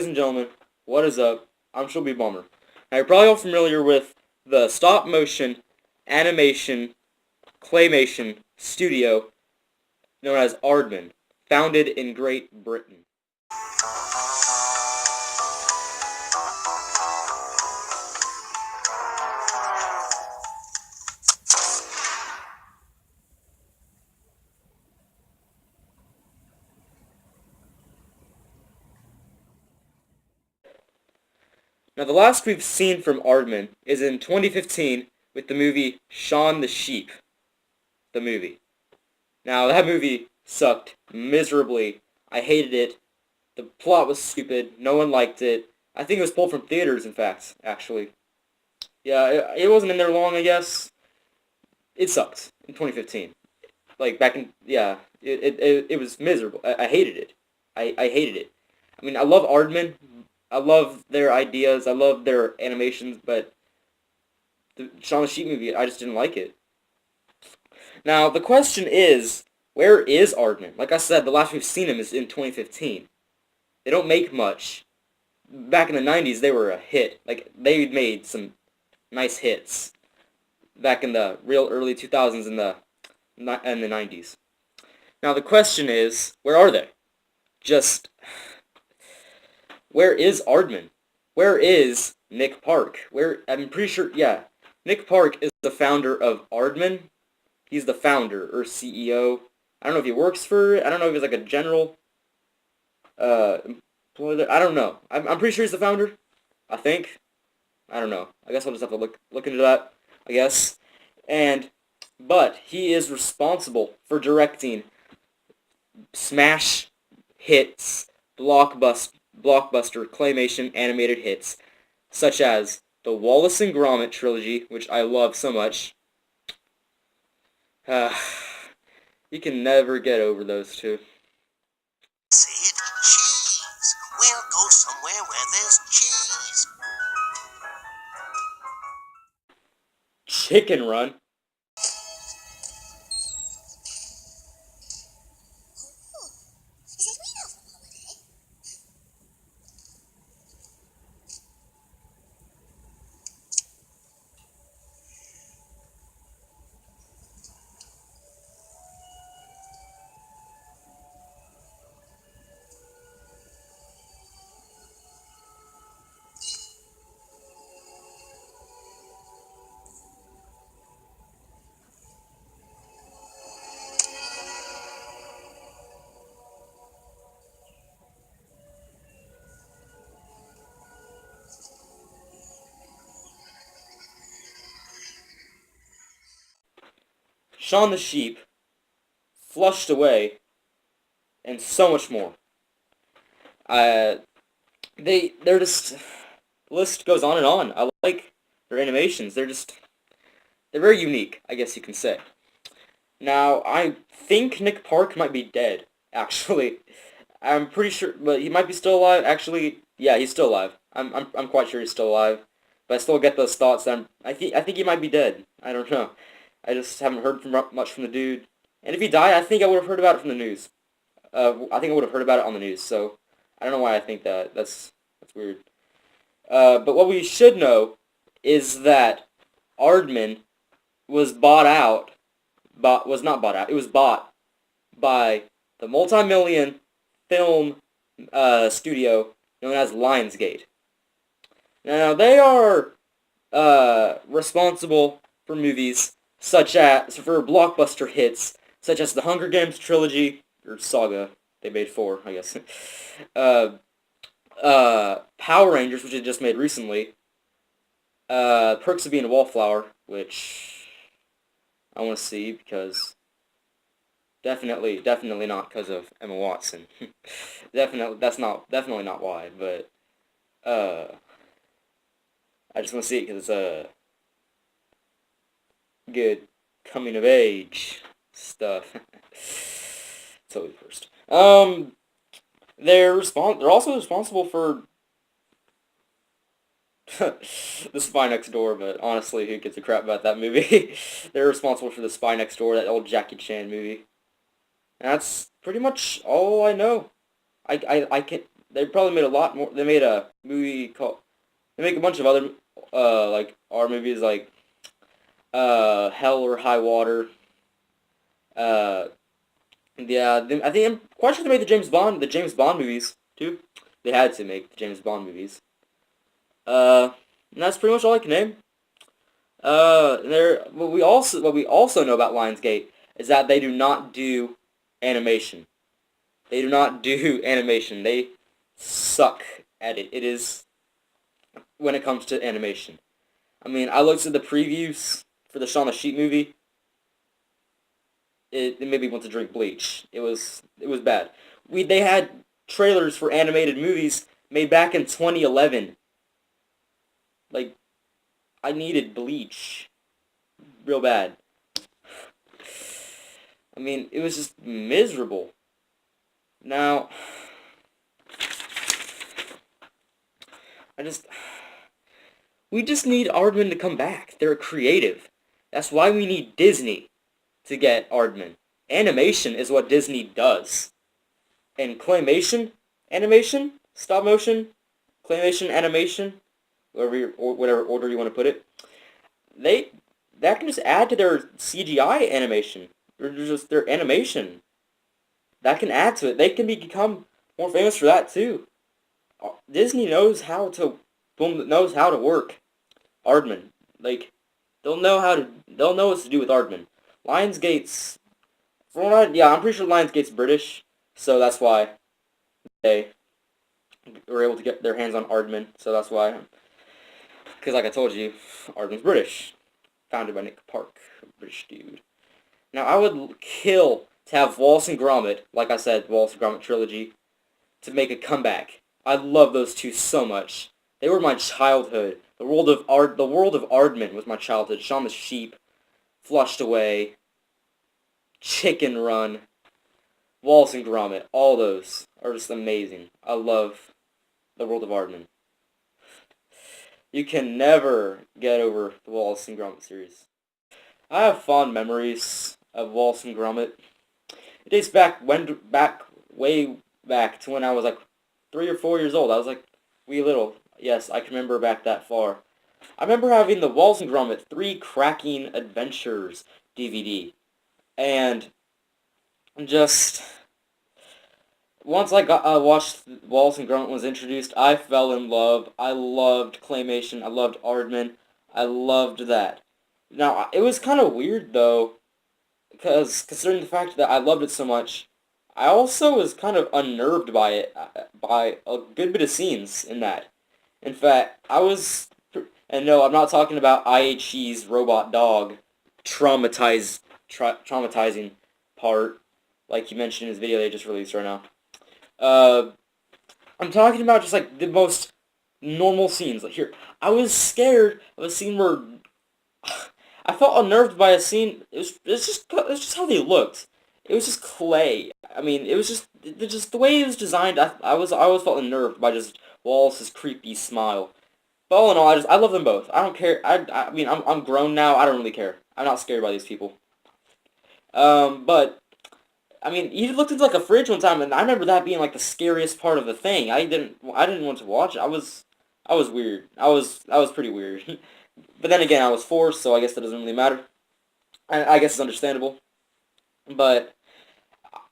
Ladies and gentlemen, what is up? I'm Shelby Bomber. Now you're probably all familiar with the stop motion animation claymation studio known as Aardman, founded in Great Britain. Now the last we've seen from Aardman is in 2015 with the movie Shaun the Sheep. The movie. Now that movie sucked miserably. I hated it. The plot was stupid. No one liked it. I think it was pulled from theaters, in fact, actually. Yeah, it wasn't in there long, I guess. It sucked in 2015. Like, back in, yeah, it was miserable. I hated it. I hated it. I mean, I love Aardman. I love their ideas. I love their animations, but the Shaun the Sheep movie, I just didn't like it. Now, the question is, where is Aardman? Like I said, the last we've seen him is in 2015. They don't make much. Back in the 90s, they were a hit. Like, they made some nice hits. Back in the real early 2000s and the 90s. Now, the question is, where are they? Just, where is Aardman? Where is Nick Park? I'm pretty sure, yeah. Nick Park is the founder of Aardman. He's the founder, or CEO. I don't know if he works for it. I don't know if he's like a general employee there. I don't know. I'm pretty sure he's the founder. I think. I don't know. I guess I'll just have to look into that, I guess. But he is responsible for directing smash hits, blockbuster claymation animated hits, such as the Wallace and Gromit trilogy, which I love so much. You can never get over those two. Said cheese. We'll go somewhere where there's cheese. Chicken Run. Shaun the Sheep, Flushed Away, and so much more. They're just, the list goes on and on. I like their animations. They're very unique, I guess you can say. Now, I think Nick Park might be dead, actually. I'm pretty sure, but he might be still alive. Actually, yeah, he's still alive. I'm quite sure he's still alive. But I still get those thoughts that I think he might be dead. I don't know. I just haven't heard much from the dude. And if he died, I think I would have heard about it from the news. I think I would have heard about it on the news. So I don't know why I think that. That's weird. But what we should know is that Aardman was bought out. Was not bought out. It was bought by the multi-million film studio known as Lionsgate. Now they are responsible for movies for blockbuster hits such as the Hunger Games trilogy or saga. They made 4, I guess. Power Rangers, which they just made recently. Perks of Being a Wallflower, which I want to see because definitely not because of Emma Watson. Definitely not why, but I just want to see it because it's a good coming of age stuff. It's always the worst. They're also responsible for The Spy Next Door, but honestly, who gives a crap about that movie? They're responsible for The Spy Next Door, that old Jackie Chan movie. And that's pretty much all I know. I can't. they probably made a lot more. They made a movie called. They make a bunch of other like R movies like Hell or High Water. Uh, yeah, I think I'm quite sure they made the James Bond movies too. They had to make the James Bond movies. And that's pretty much all I can name. What we also know about Lionsgate is that they do not do animation. They do not do animation. They suck at it. It is when it comes to animation. I mean, I looked at the previews for the Shaun the Sheep movie. It made me want to drink bleach. It was bad. They had trailers for animated movies made back in 2011. Like, I needed bleach real bad. I mean, it was just miserable. Now, I just we just need Aardman to come back. They're creative. That's why we need Disney to get Aardman. Animation is what Disney does. And claymation, animation, stop motion, claymation, animation, whatever order you want to put it, they that can just add to their CGI animation or just their animation. That can add to it. They can become more famous for that too. Disney knows how to work Aardman. Like they'll know what to do with Aardman. Lionsgate's I'm pretty sure Lionsgate's British, so that's why they were able to get their hands on Aardman. So that's why, because like I told you, Aardman's British, founded by Nick Park, a British dude. Now I would kill to have Wallace and Gromit, like I said, Wallace and Gromit trilogy, to make a comeback. I love those two so much. They were my childhood. The world of Aardman was my childhood. Shaun the Sheep, Flushed Away, Chicken Run, Wallace and Gromit. All those are just amazing. I love the world of Aardman. You can never get over the Wallace and Gromit series. I have fond memories of Wallace and Gromit. It dates way back to when I was like 3 or 4 years old. I was like wee little. Yes, I can remember back that far. I remember having the Wallace and Gromit 3 Cracking Adventures DVD. And just once watched Wallace and Gromit was introduced, I fell in love. I loved claymation. I loved Aardman. I loved that. Now, it was kind of weird though, because considering the fact that I loved it so much, I also was kind of unnerved by it, by a good bit of scenes in that. In fact, and no, I'm not talking about IHE's robot dog traumatizing part, like he mentioned in his video they just released right now. Uh, I'm talking about just like the most normal scenes. Like here, I was scared of a scene where I felt unnerved by a scene. It's just how they looked. It was just clay. I mean, it was just the way it was designed. I always felt unnerved by just Wallace's creepy smile. But all in all, I love them both. I don't care. I mean, I'm grown now. I don't really care. I'm not scared by these people. But I mean, he looked into like a fridge one time, and I remember that being like the scariest part of the thing. I didn't want to watch it. I was weird. I was pretty weird. But then again, I was forced, so I guess that doesn't really matter. I guess it's understandable. But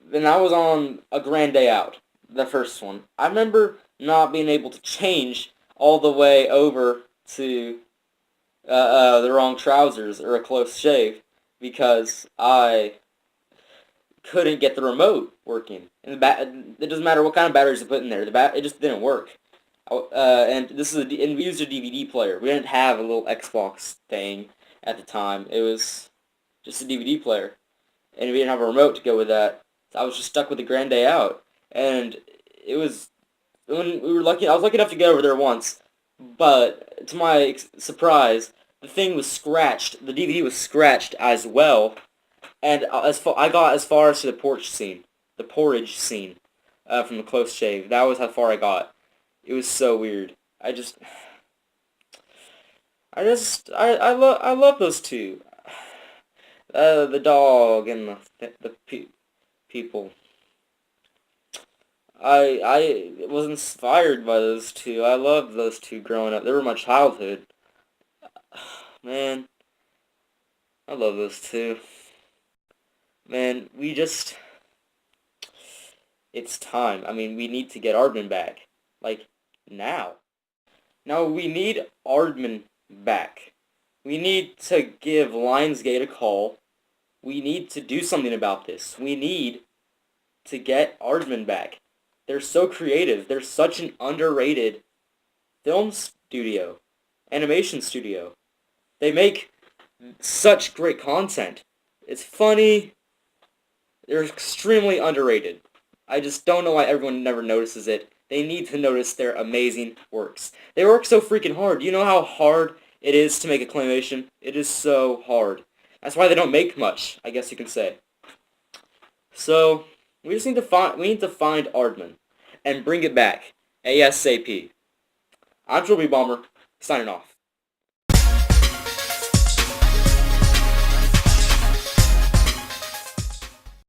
then I was on A Grand Day Out, the first one. I remember not being able to change all the way over to the wrong trousers or a close shave because I couldn't get the remote working. And it doesn't matter what kind of batteries you put in there. It just didn't work. And and we used a DVD player. We didn't have a little Xbox thing at the time. It was just a DVD player, and we didn't have a remote to go with that. So I was just stuck with the Grand Day Out, and it was when we were lucky. I was lucky enough to get over there once, but to my surprise, the thing was scratched. The DVD was scratched as well, and I got as far as to the porridge scene, from the close shave. That was how far I got. It was so weird. I love those two. The dog and the people. I was inspired by those two. I loved those two growing up. They were my childhood. Man, I love those two. Man, it's time. I mean, we need to get Aardman back. Like, now. Now, we need Aardman back. We need to give Lionsgate a call. We need to do something about this. We need to get Aardman back. They're so creative. They're such an underrated film studio, animation studio. They make such great content. It's funny. They're extremely underrated. I just don't know why everyone never notices it. They need to notice their amazing works. They work so freaking hard. You know how hard it is to make a claymation? It is so hard. That's why they don't make much, I guess you can say. So, we need to find Aardman and bring it back ASAP. I'm Trilby Bomber, signing off.